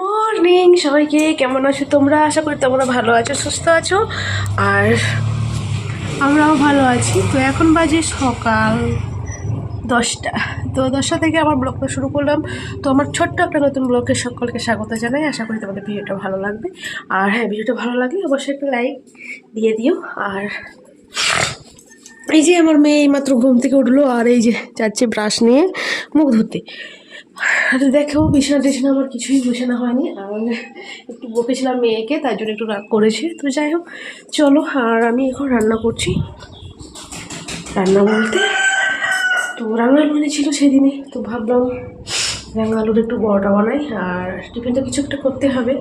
Morning সবাইকে, কেমন আছো তোমরা? আশা করি তোমরা ভালো আছো, সুস্থ আছো, আর আমরাও ভালো আছি। তো এখন বাজে সকাল 10টা। তো 10টা থেকে আমার ব্লগটা শুরু করলাম। তো আমার ছোট্ট একটা নতুন ব্লগে সকলকে স্বাগত জানাই। আশা করি তোমাদের ভিডিওটা ভালো লাগবে। আর হ্যাঁ, ভিডিওটা ভালো লাগলে অবশ্যই একটা লাইক দিয়ে দিও। আর এই যে আমার মেয়ে এইমাত্র ঘুম থেকে উঠলো, আর এই যে যাচ্ছে ব্রাশ নিয়ে মুখ ধুতে। আর দেখো, বিছানা টিছানা আমার কিছুই গোছানো হয়নি, আর একটু বকেছিলাম মেয়েকে, তার জন্য একটু রাগ করেছে। তো যাই হোক, চলো। আর আমি এখন রান্না করছি। রান্না বলতে তো রান্না বানিয়েছিল সেদিনে, তো ভাবলাম রাঙা আলুর একটু বড়টা বানাই, আর টিফিনটা কিছু একটা করতে হবে।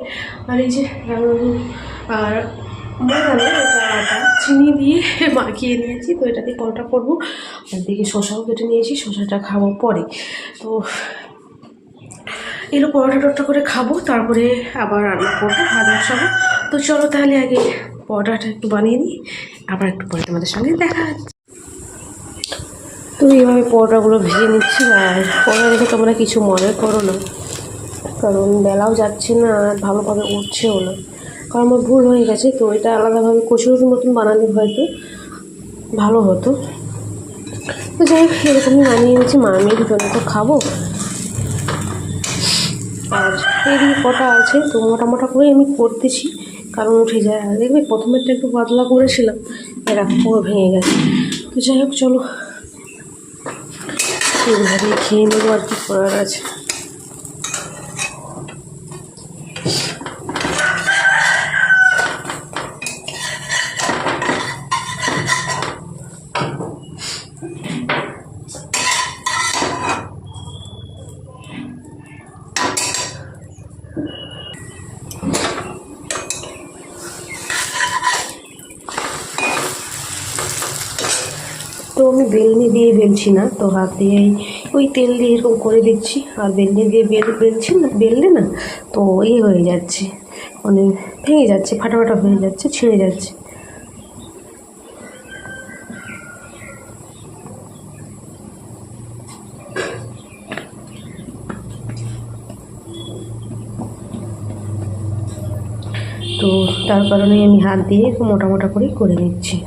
আর এই যে রাঙা আলু আর ময়দানে এটা আটা চিনি দিয়ে মাখিয়ে নিয়েছি, তো এটা দিয়ে পরোটা করবো। আর দিকে শসাও কেটে নিয়েছি, শসাটা খাবো পরে। তো এগুলো পরোটা টরোটা করে খাবো, তারপরে আবার রান্না করবো, ভাত বসাবো। তো চলো তাহলে আগে পরোটাটা একটু বানিয়ে নিই, আবার একটু পরে তোমাদের সঙ্গে দেখা হচ্ছে। তো এইভাবে পরোটাগুলো ভেজে নিচ্ছি। আর পরোটা দেখে তোমরা কিছু মনে করো না, কারণ বেলাও যাচ্ছে না আর ভালোভাবে উঠছেও না, কারণ আমার ভুল হয়ে গেছে। তো এটা আলাদাভাবে কচুরির মতন বানালে হয়তো ভালো হতো। তো যাই হোক, এরকমই বানিয়ে নিচ্ছি, মা আমি দুজনে তো খাবো। আর এদিকে কটা আছে, তো মোটা মোটা করে আমি করতেছি, কারণ উঠে যায়। আর দেখবে প্রথমেরটা একটু পাতলা করেছিলাম, এরা পুরো ভেঙে গেছে। তো যাই হোক, চলো এইভাবে খেয়ে নেবো, আর কি করার আছে। তো আমি বেলনি দিয়ে বেলছি না, তো হাত দিয়েই ওই তেল দিয়ে এরকম করে দিচ্ছি। আর বেলনি দিয়ে বেলছি না, বেললে না তো হয়ে যাচ্ছে, মানে ভেঙে যাচ্ছে, ফাটাফাটা হয়ে যাচ্ছে, ছিঁড়ে যাচ্ছে। তো তার কারণে আমি হাত দিয়ে একটু মোটা মোটা করেই করে নিচ্ছি।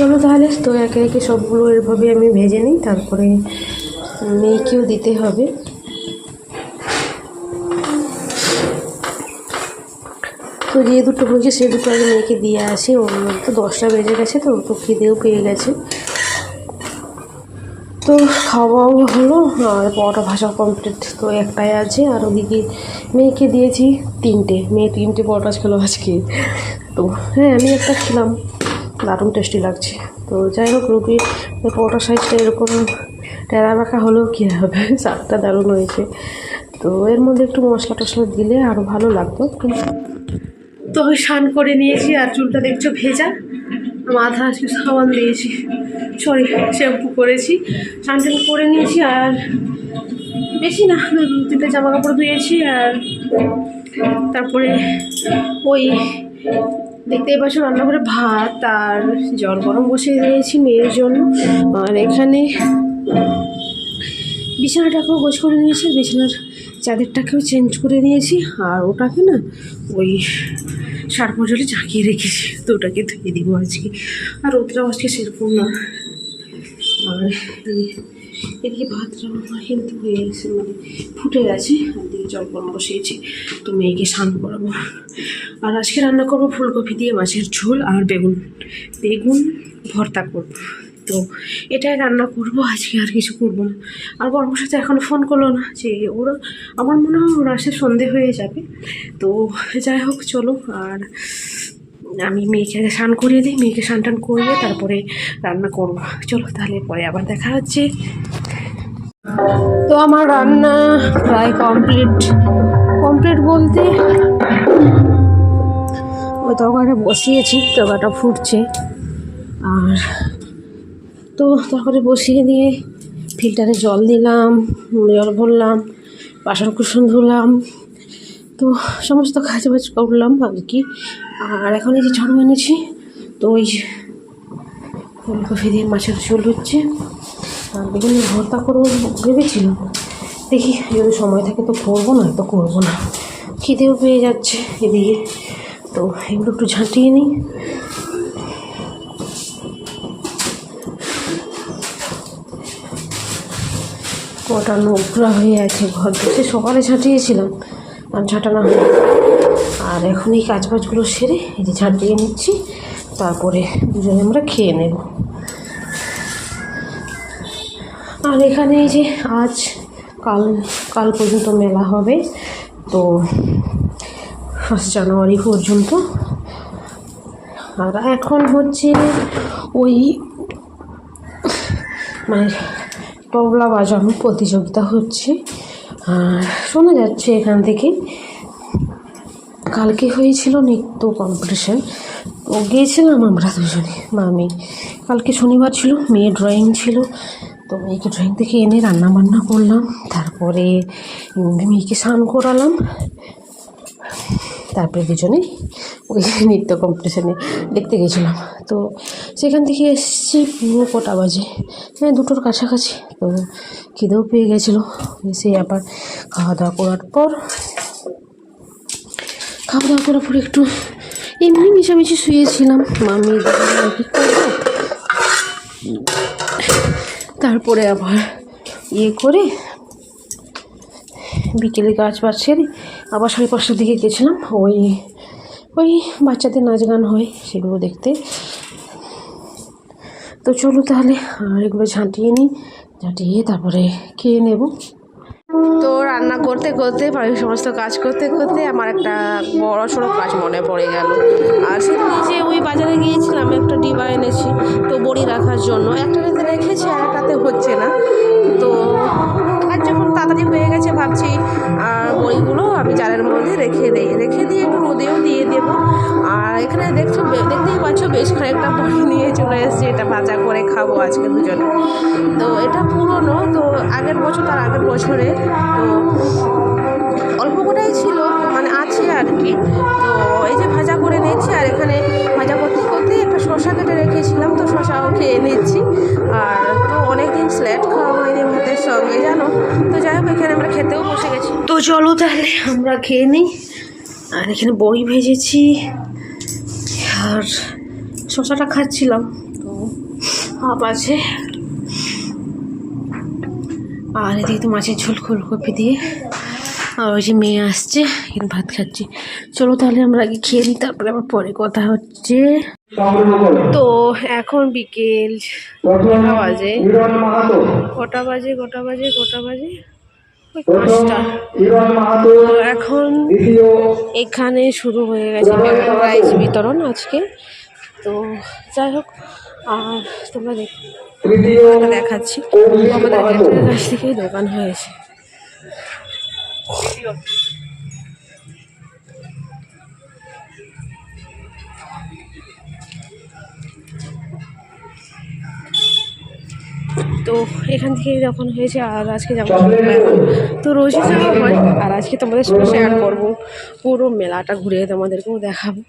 চলো তাহলে, তো একে একে সবগুলো এভাবে আমি ভেজে নিই, তারপরে মেয়েকেও দিতে হবে। তো যে দুটো হয়েছে সে দুটো আগে মেয়েকে দিয়ে আসি। ওর তো 10টা বেজে গেছে, তো তো খিদেও পেয়ে গেছে। তো খাওয়াও হলো, আর পরোটা ভাজা কমপ্লিট। তো একটাই আছে, আর ওদিকে মেয়েকে দিয়েছি 3টে। মেয়ে 3টে পরোটা খেলো আজকে। তো হ্যাঁ, আমি একটা খেলাম, দারুণ টেস্টি লাগছে। তো যাই হোক, রুটির পরোটা সাইজটা এরকম টেরা রাখা হলেও কী হবে, স্বাদটা দারুণ হয়েছে। তো এর মধ্যে একটু মশলা টশলা দিলে আরও ভালো লাগতো। তো আমি স্নান করে নিয়েছি, আর চুলটা দেখছো ভেজা, মাথা আজকে সাবান দিয়েছি, সরি শ্যাম্পু করেছি, স্নান টান করে নিয়েছি। আর বেশি না, 2-3টে জামা কাপড় ধুয়েছি। আর তারপরে ওই দেখতেই পাচ্ছ রান্নাঘরে ভাত আর জল গরম বসিয়ে দিয়েছি মেয়ের জন্য। আর এখানে বিছানাটাকেও গোছ করে নিয়েছি, বিছানার চাদরটাকেও চেঞ্জ করে নিয়েছি। আর ওটাকে না ওই সার্ফ জলে ঝাঁকিয়ে রেখেছি, তো ওটাকে ধুয়ে দিব আজকে। আর ওটাও আজকে সেরকম না। আর এদিকে ভাতটা আমার কিন্তু হয়ে গেছে, মানে ফুটে গেছে। আর দিকে জল গরম বসিয়েছি, তো মেয়েকে স্নান করাবো। আর আজকে রান্না করবো ফুলকপি দিয়ে মাছের ঝোল, আর বেগুন ভর্তা করবো। তো এটাই রান্না করবো আজকে, আর কিছু করবো না। আর বর্মার সাথে এখনও ফোন করলো না, যে ওরা, আমার মনে হয় ওরা আসে সন্ধে হয়ে যাবে। তো যাই হোক, চলো। আর আমি মেয়েকে স্নান করিয়ে দিই, মেয়েকে স্নান টান করিয়ে তারপরে রান্না করবো। চলো তাহলে পরে আবার দেখা হচ্ছে। তো আমার রান্না প্রায় কমপ্লিট বলতে ওই তরকারিটা বসিয়েছি, তরকারিটা ফুটছে। আর তো তরকারি বসিয়ে দিয়ে ফিল্টারে জল দিলাম, জল ভরলাম, বাসন কুসন ধুলাম, তো সমস্ত কাজ বাজ করলাম আর কি। আর এখন এই যে ঝাড়ু এনেছি, তো ওই ফুলকপি দিয়ে মাছের ঝোল হচ্ছে। আর বেগুনের ভর্তা করবো ভেবেছিলাম, দেখি যদি সময় থাকে তো করবো, না তো করবো না। খিদেও পেয়ে যাচ্ছে এদিকে, তো এগুলো একটু ঝাঁটিয়ে নিই। কটা নোংরা হয়ে আছে ঘর, সে সকালে ঝাঁটিয়েছিলাম আর ঝাঁটানো হয়ে, আর এখন এই কাজবাজগুলো সেরে এই যে ঝাঁটিয়ে নিচ্ছি, তারপরে দুজনে আমরা খেয়ে নেব। আর এখানে এই যে আজ কাল পর্যন্ত মেলা হবে, তো 1 জানুয়ারি পর্যন্ত। আর এখন হচ্ছে ওই মানে তবলা বাজানো প্রতিযোগিতা হচ্ছে, আর শোনা যাচ্ছে এখান থেকে। কালকে হয়েছিল নৃত্য কম্পিটিশন, ও গিয়েছিলাম আমরা দুজনে মামি। কালকে শনিবার ছিল, মেয়ে ড্রয়িং ছিল, তো মেয়েকে ড্রয়িং থেকে এনে রান্না বান্না করলাম, তারপরে মেয়েকে স্নান করালাম, তারপরে দুজনে ওই নৃত্য কম্পিটিশানে দেখতে গেছিলাম। তো সেখান থেকে এসেছি পুরো কটা বাজে, হ্যাঁ 2টোর কাছাকাছি। তো খিদেও পেয়ে গেছিলো, এসে আবার খাওয়া দাওয়া করার পর একটু এমনি মিশামিশি শুয়েছিলাম। মামি কি করবো, তারপরে আবার করে বিকেলে কাজ বাজ সেরে আবার 5:30টার দিকে গেছিলাম ওই বাচ্চাদের নাচ গান হয় সেগুলো দেখতে। তো চলো তাহলে আর এগুলো ঝাঁটিয়ে তারপরে খেয়ে নেব। তো রান্না করতে করতে বাড়ির সমস্ত কাজ করতে করতে আমার একটা বড় সড়ো কাজ মনে পড়ে গেল। আর সেদিন যে ওই বাজারে গিয়েছিলাম, একটা ডিবা এনেছি তো বড়ি রাখার জন্য, একটাতে রেখেছি আর একটাতে হচ্ছে না। তো কাজ যখন তাড়াতাড়ি হয়ে গেছে ভাবছি আর বড়িগুলো আমি জালের মধ্যে রেখে দিয়ে একটু রোদেও দিয়ে দেবো। আর এখানে দেখতেই পাচ্ছ বেশ খানিকটা বড়ি নিয়ে চলে এসেছি, এটা ভাজা করে খাবো আজকে দুজনে। তো এটা পুরনো, তো আগের বছর তার আগের বছরে, তো অল্প কটাই ছিল মানে আছে আর কি। তো এই যে ভাজা করে নিচ্ছি, আর এখানে ভাজা করতে করতে একটা শসা কেটে রেখেছিলাম, তো শসাও খেয়ে নিচ্ছি। আর তো অনেকদিন স্ল্যাট খাওয়া হয়নি ভাতের সঙ্গে জানো। তো যাই হোক এখানে আমরা খেতেও বসে গেছি, তো চলো তাহলে আমরা খেয়ে নিই। আর এখানে বড়ি ভেজেছি আর শসাটা খাচ্ছিলাম, তো হাফ আছে। আর এদিকে তো মাছের ঝোল ফুলকপি দিয়ে, আর ওই যে মেয়ে আসছে, এখানে ভাত খাচ্ছি। চলো তাহলে আমরা আগে খেয়ে নিই, তারপরে আবার পরে কথা হচ্ছে। তো এখন বিকেল কটা বাজে 5টা। এখন এখানে শুরু হয়ে গেছে প্রাইজ বিতরণ আজকে। তো যাই হোক, আর তোমরা দেখাচ্ছি আমাদের গেটের কাছ থেকেই দোকান হয়েছে। তো এখান থেকে যখন হয়েছে, আর আজকে যেমন তো রোজই যাওয়া হয়, আর আজকে তোমাদের সঙ্গে শেয়ার করবো, পুরো মেলাটা ঘুরে তোমাদেরকেও দেখাবো।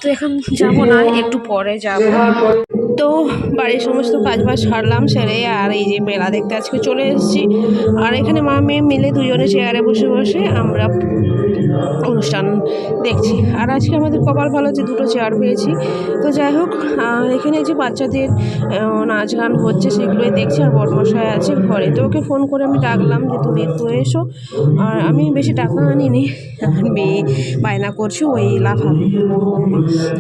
তো এখন যাবো না, একটু পরে যাবো। তো বাড়ির সমস্ত কাজবাজ সারলাম, সেরে আর এই যে মেলা দেখতে আজকে চলে এসেছি। আর এখানে মা মেয়ে মিলে দুজনে চেয়ারে বসে বসে আমরা অনুষ্ঠান দেখছি। আর আজকে আমাদের কপাল ভালো যে 2টো চেয়ার পেয়েছি। তো যাই হোক, এখানে যে বাচ্চাদের নাচ গান হচ্ছে সেগুলোই দেখছি। আর বড়মশাই আছে ঘরে, তো ওকে ফোন করে আমি ডাকলাম যে তুমি একটু এসো। আর আমি বেশি টাকা আনিনি, মেয়ে বায়না করছি ওই লাফালাফি।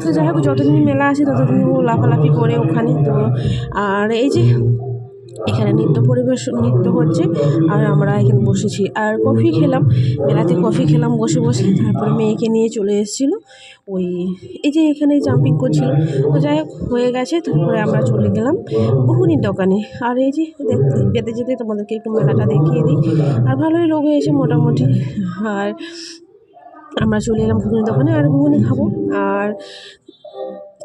তো যাই হোক, যতদিন মেলা আছে ততদিন ও লাফালাফি করে ওখানে। তো আর এই যে এখানে নৃত্য হচ্ছে, আর আমরা এখানে বসেছি আর কফি খেলাম, মেলাতে কফি খেলাম বসে বসে। তারপরে মেয়েকে নিয়ে চলে এসেছিলো এই যে এখানে জাম্পিং করছিল। তো যাই হোক হয়ে গেছে, তারপরে আমরা চলে গেলাম ঘুগনির দোকানে। আর এই যে যেতে যেতে তোমাদেরকে একটু মেলাটা দেখিয়ে দিই। আর ভালোই লোক হয়েছে মোটামুটি। আর আমরা চলে এলাম ঘুগনির দোকানে, আর ঘুগনি খাবো। আর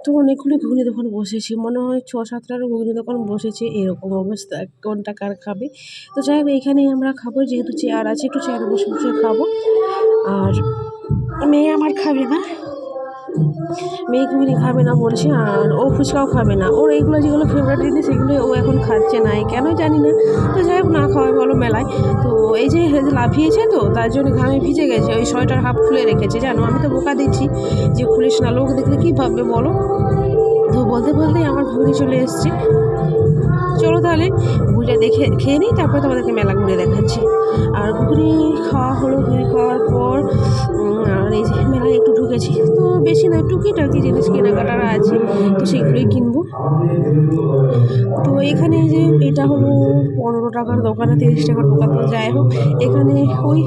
তো অনেকগুলি ঘুগনি দোকান বসেছে, মনে হয় 6-7টারও ঘুগনি দোকান বসেছে, এরকম অবস্থা, কোনটা কার খাবে। তো যাই হোক এইখানেই আমরা খাবো, যেহেতু চেয়ার আছে একটু চেয়ারে বসে বসে খাবো। আর মেয়ে আমার খাবে না, মেয়ে ঘুগনি খাবে না বলছে, আর ও ফুচকাও খাবে না। ওর এইগুলো যেগুলো ফেভারিট জিনিস সেগুলো ও এখন খাচ্ছে না, কেন জানি না। তো যাই হোক, না খাওয়াই বলো মেলায়। তো এই যে লাফিয়েছে, তো তার জন্য ঘামে ভিজে গেছে, ওই সোয়েটার হাফ খুলে রেখেছে জানো। আমি তো বোকা দিচ্ছি যে খুলিস না, লোক দেখলে কী ভাববে বলো। তো বলতে বলতেই আমার ঘুরে চলে এসছে। চলো তাহলে ঘুরে দেখে খেয়ে নিই, তারপরে তোমাদেরকে মেলা ঘুরে দেখাচ্ছি। আর ঘুগনি খাওয়া হলো, ঘুগনি খাওয়ার পর আর এই যে মেলায় একটু ঢুকেছি। তো বেশি না, টুকিটাকি জিনিস কেনাকাটার আছে, তো সেগুলোই কিনবো। তো এখানে যে এটা হলো 15 টাকার দোকানে 30 টাকার দোকান। তো যাই হোক, এখানে ওই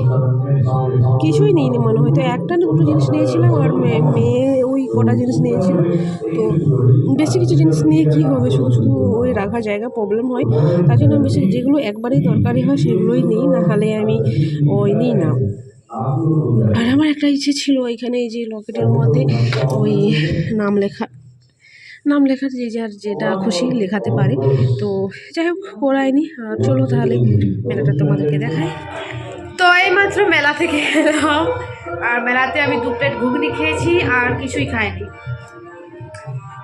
কিছুই নিইনি মনে হয়, তো একটা না দুটো জিনিস নিয়েছিলাম, আর মেয়ে ওই কটা জিনিস নিয়েছিল। তো বেশি কিছু জিনিস নিয়ে কী হবে, শুধু শুধু ওই রাখা জায়গা প্রবলেম হয়। তার জন্য বেশি যেগুলো একবারেই দরকারি হয় সেগুলোই নিই, না হলে আমি ওই নিই না। আর আমার একটা ইচ্ছে ছিল এখানে এই যে লকেটের মধ্যে ওই নাম লেখার যে যার যেটা খুশি লেখাতে পারে। তো যাই হোক, করায়নি। আর চলো তাহলে মেলাটা তোমাদেরকে দেখাই। তো এইমাত্র মেলা থেকে এলাম, আর মেলাতে আমি 2 প্লেট ঘুগনি খেয়েছি, আর কিছুই খাইনি।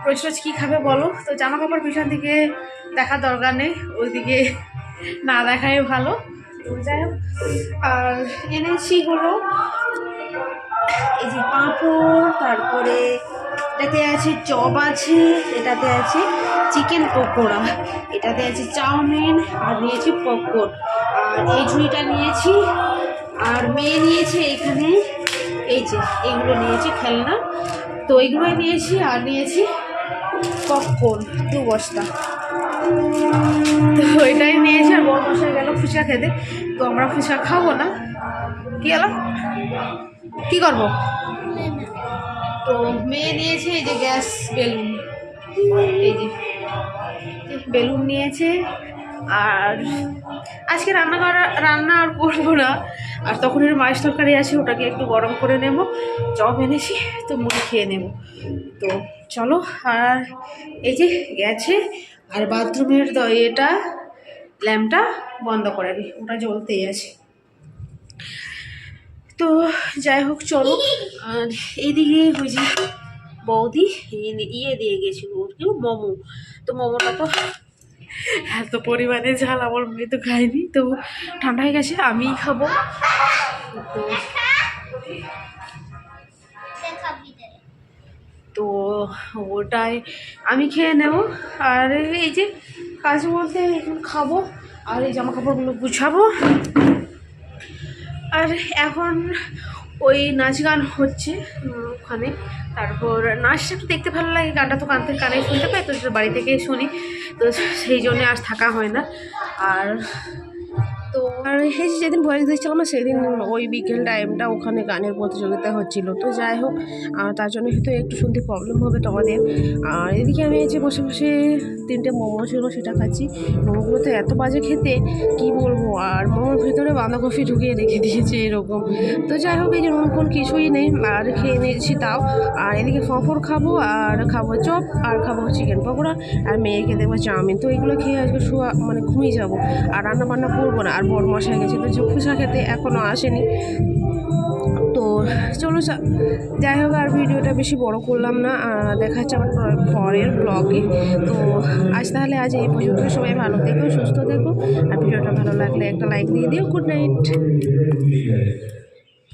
রোজ রোজ কী খাবে বলো। তো জামা কাপড় পিছন দিকে দেখার দরকার নেই, ওইদিকে না দেখাই ভালো। তো যাই হোক, আর এনেছি হলো এই যে পাঁপড়, তারপরে এটাতে আছে চপ আছে, এটাতে আছে চিকেন পকোড়া, এটাতে আছে চাউমিন, আর নিয়েছি পপকর্ন, আর এই ঝুড়িটা নিয়েছি। আর মেয়ে নিয়েছে এখানে এই যে এইগুলো নিয়েছি খেলনা, তো এইগুলোই নিয়েছি। আর নিয়েছি পপকর্ন 2 বস্তা, তো এটাই নিয়েছি। আর বড় মশাই গেল ফুচকা খেতে, তো আমরা ফুচকা খাবো না। কি হলো, কী করবো? তো মেয়ে নিয়েছে এই যে গ্যাস বেলুন, এই যে বেলুন নিয়েছে। আর আজকে রান্না আর করবো না, আর তখন এর মাছ তরকারি আছে, ওটাকে একটু গরম করে নেব। চপ এনেছি, তো মুড়ি খেয়ে নেব। তো চলো, আর এই যে গেছে, আর বাথরুমের এটা ল্যাম্পটা বন্ধ করে দিই, ওটা জ্বলতেই আছে। তো যাই হোক চলো। আর এইদিকে ওই যে বৌদি ইয়ে দিয়ে গেছিল কি মোমো, তো মোমোটা তো এত পরিমাণে ঝাল, আমার মেয়ে তো খায়নি, তো ঠান্ডা হয়ে গেছে, আমিই খাবো। তো ওটাই আমি খেয়ে নেব। আর এই যে কাজ বলতে এখন খাবো, আর এই জামা কাপড়গুলো গুছাবো। আর এখন ওই নাচ গান হচ্ছে ওখানে, তারপর নাচটা একটু দেখতে ভালো লাগে, গানটা তো কানে শুনতে পাই, তো বাড়ি থেকে শুনি, তো সেই জন্যে আর থাকা হয় না। আর তো আর এই যেদিন ভয়েস দিচ্ছিলাম না, সেদিন ওই বিকেল টাইমটা ওখানে গানের প্রতিযোগিতা হচ্ছিল। তো যাই হোক, তার জন্য হয়তো একটু শুনতে প্রবলেম হবে তোমাদের। আর এদিকে আমি এই যে বসে বসে 3টে মোমো ছিল, সেটা খাচ্ছি। মোমোগুলো তো এত বাজে খেতে, কি বলবো। আর মোমোর ভিতরে বাঁধাকপি ঢুকিয়ে রেখে দিয়েছে এরকম। তো যাই হোক, এই যে নুন কিছুই নেই, আর খেয়ে নিয়েছি তাও। আর এদিকে পাঁপড় খাবো, আর খাবো চপ, আর খাবো চিকেন পকোড়া, আর মেয়েকে দেবো চাউমিন। তো এগুলো খেয়ে আজকে ঘুমিয়ে যাবো, আর রান্না বান্না করবো না। আর বড় মশাই গেছে তো ফুচকা খেতে, এখনও আসেনি। তো চলো যাই হোক, আর ভিডিওটা বেশি বড় করলাম না, দেখা হচ্ছে আমার পরের ব্লগে। তো আজ এই পর্যন্ত। সবাই ভালো থেকো, সুস্থ থেকো, আর ভিডিওটা ভালো লাগলে একটা লাইক দিয়ে দিও। Good night.